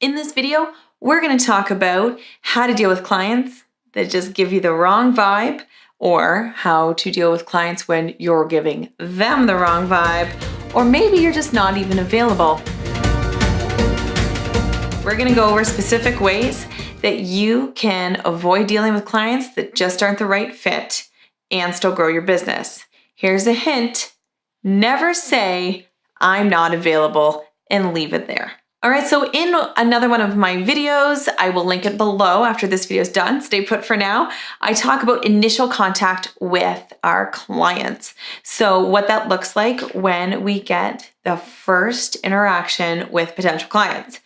In this video, we're going to talk about how to deal with clients that just give you the wrong vibe, or how to deal with clients when you're giving them the wrong vibe, or maybe you're just not even available. We're going to go over specific ways that you can avoid dealing with clients that just aren't the right fit and still grow your business. Here's a hint: never say, "I'm not available," and leave it there. All right, so in another one of my videos, I will link it below after this video is done. Stay put for now. I talk about initial contact with our clients. So what that looks like when we get the first interaction with potential clients.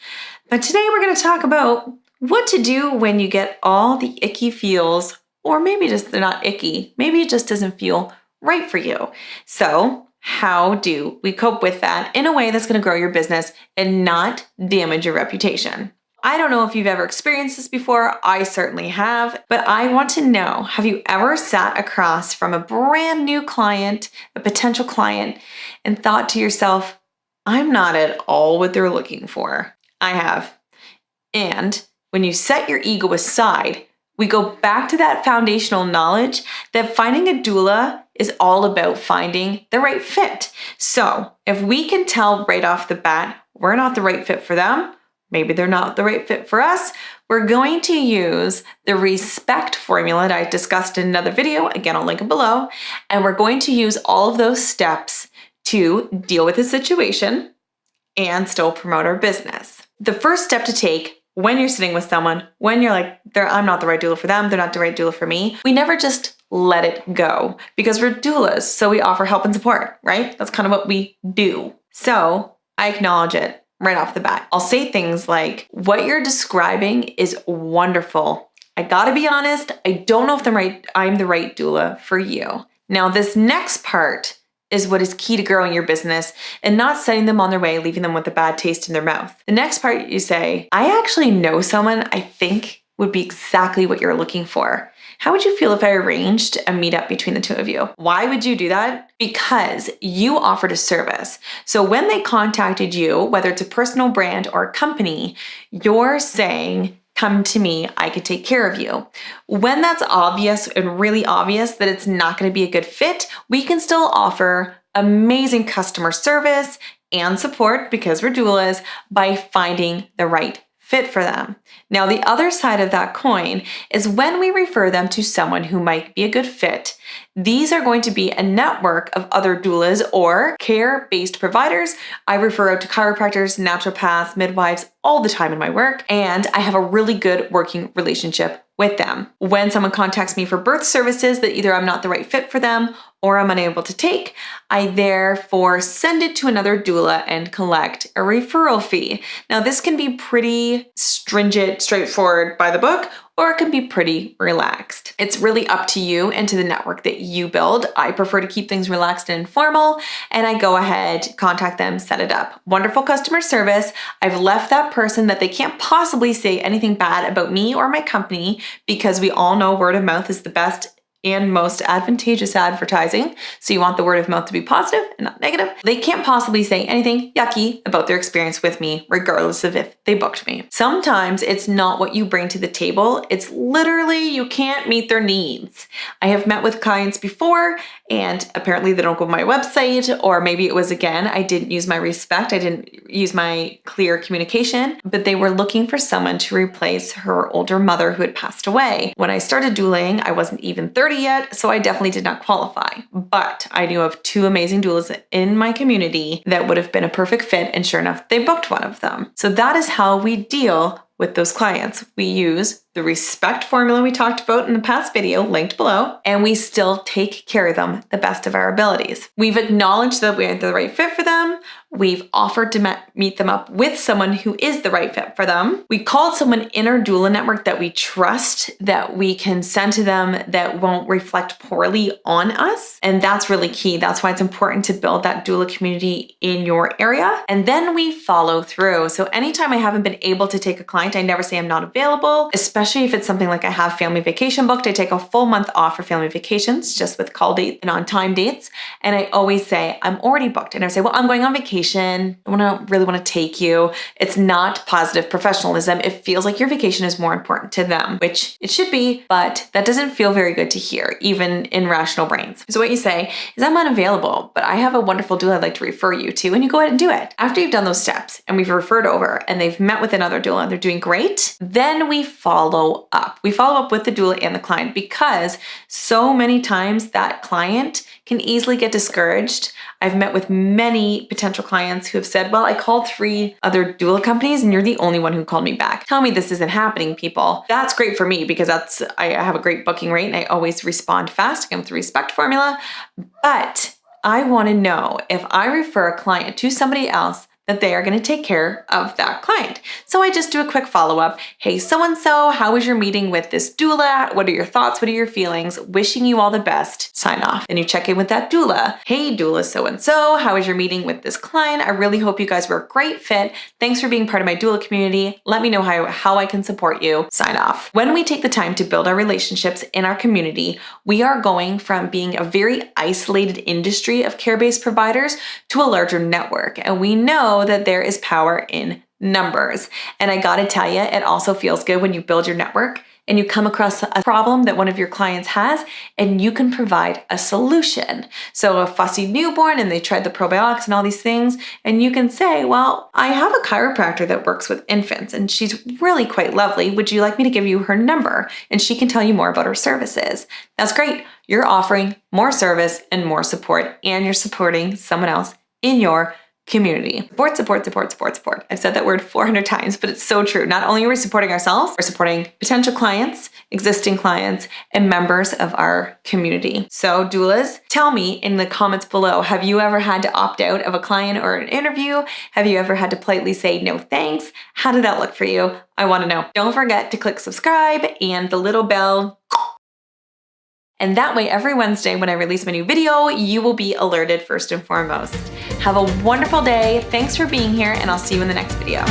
But today we're going to talk about what to do when you get all the icky feels, or maybe just they're not icky. Maybe it just doesn't feel right for you. So how do we cope with that in a way that's going to grow your business and not damage your reputation? I don't know if you've ever experienced this before. I certainly have, but I want to know, have you ever sat across from a brand new client, a potential client, and thought to yourself, "I'm not at all what they're looking for"? I have. And when you set your ego aside, we go back to that foundational knowledge that finding a doula is all about finding the right fit. So if we can tell right off the bat, we're not the right fit for them, maybe they're not the right fit for us, we're going to use the respect formula that I discussed in another video. Again, I'll link it below. And we're going to use all of those steps to deal with the situation and still promote our business. The first step to take when you're sitting with someone, when you're like, I'm not the right doula for them, they're not the right doula for me, we never just let it go, because we're doulas, so we offer help and support, right? That's kind of what we do. So I acknowledge it right off the bat. I'll say things like, "What you're describing is wonderful. I gotta be honest, I don't know if I'm the right doula for you." Now, this next part is what is key to growing your business and not sending them on their way, leaving them with a bad taste in their mouth. The next part, you say, "I actually know someone I think would be exactly what you're looking for. How would you feel if I arranged a meetup between the two of you?" Why would you do that? Because you offered a service. So when they contacted you, whether it's a personal brand or a company, you're saying, "Come to me, I could take care of you." When that's obvious and really obvious that it's not going to be a good fit, we can still offer amazing customer service and support, because we're doulas, by finding the right fit for them. Now, the other side of that coin is when we refer them to someone who might be a good fit. These are going to be a network of other doulas or care-based providers. I refer out to chiropractors, naturopaths, midwives all the time in my work, and I have a really good working relationship with them. When someone contacts me for birth services that either I'm not the right fit for them or I'm unable to take, I therefore send it to another doula and collect a referral fee. Now, this can be pretty stringent, straightforward, by the book, or it can be pretty relaxed. It's really up to you and to the network that you build. I prefer to keep things relaxed and informal, and I go ahead, contact them, set it up. Wonderful customer service. I've left that person that they can't possibly say anything bad about me or my company, because we all know word of mouth is the best and most advantageous advertising. So you want the word of mouth to be positive and not negative. They can't possibly say anything yucky about their experience with me, regardless of if they booked me. Sometimes it's not what you bring to the table. It's literally you can't meet their needs. I have met with clients before, and apparently they don't go to my website, or maybe it was, again, I didn't use my respect. I didn't use my clear communication, but they were looking for someone to replace her older mother who had passed away. When I started douling, I wasn't even 30 yet, so I definitely did not qualify. But I knew of two amazing doulas in my community that would have been a perfect fit, and sure enough, they booked one of them. So that is how we deal with those clients. We use the respect formula we talked about in the past video, linked below, and we still take care of them the best of our abilities. We've acknowledged that we're the right fit for them. We've offered to meet them up with someone who is the right fit for them. We called someone in our doula network that we trust, that we can send to them, that won't reflect poorly on us. And that's really key. That's why it's important to build that doula community in your area. And then we follow through. So anytime I haven't been able to take a client, I never say I'm not available, especially especially if it's something like I have family vacation booked. I take a full month off for family vacations just with call date and on time dates. And I always say, I'm already booked. And I say, well, I'm going on vacation. I really want to take you. It's not positive professionalism. It feels like your vacation is more important to them, which it should be, but that doesn't feel very good to hear, even in rational brains. So what you say is, I'm unavailable, but I have a wonderful doula I'd like to refer you to, and you go ahead and do it. After you've done those steps and we've referred over and they've met with another doula and they're doing great, then we follow up. We follow up with the doula and the client, because so many times that client can easily get discouraged. I've met with many potential clients who have said, well, I called 3 other doula companies and you're the only one who called me back. Tell me this isn't happening, people. That's great for me because I have a great booking rate and I always respond fast. I come with the respect formula. But I want to know, if I refer a client to somebody else, that they are going to take care of that client. So I just do a quick follow-up. Hey, so-and-so, how was your meeting with this doula? What are your thoughts? What are your feelings? Wishing you all the best. Sign off. Then you check in with that doula. Hey, doula so-and-so, how was your meeting with this client? I really hope you guys were a great fit. Thanks for being part of my doula community. Let me know how I can support you. Sign off. When we take the time to build our relationships in our community, we are going from being a very isolated industry of care-based providers to a larger network. And we know that there is power in numbers. And I gotta tell you, it also feels good when you build your network and you come across a problem that one of your clients has and you can provide a solution. So a fussy newborn and they tried the probiotics and all these things, and you can say, well, I have a chiropractor that works with infants and she's really quite lovely. Would you like me to give you her number? And she can tell you more about her services. That's great. You're offering more service and more support, and you're supporting someone else in your community. Support, support, support, support, support. I've said that word 400 times, but it's so true. Not only are we supporting ourselves, we're supporting potential clients, existing clients, and members of our community. So doulas, tell me in the comments below, have you ever had to opt out of a client or an interview? Have you ever had to politely say no thanks? How did that look for you? I want to know. Don't forget to click subscribe and the little bell. And that way, every Wednesday when I release my new video, you will be alerted first and foremost. Have a wonderful day. Thanks for being here, and I'll see you in the next video.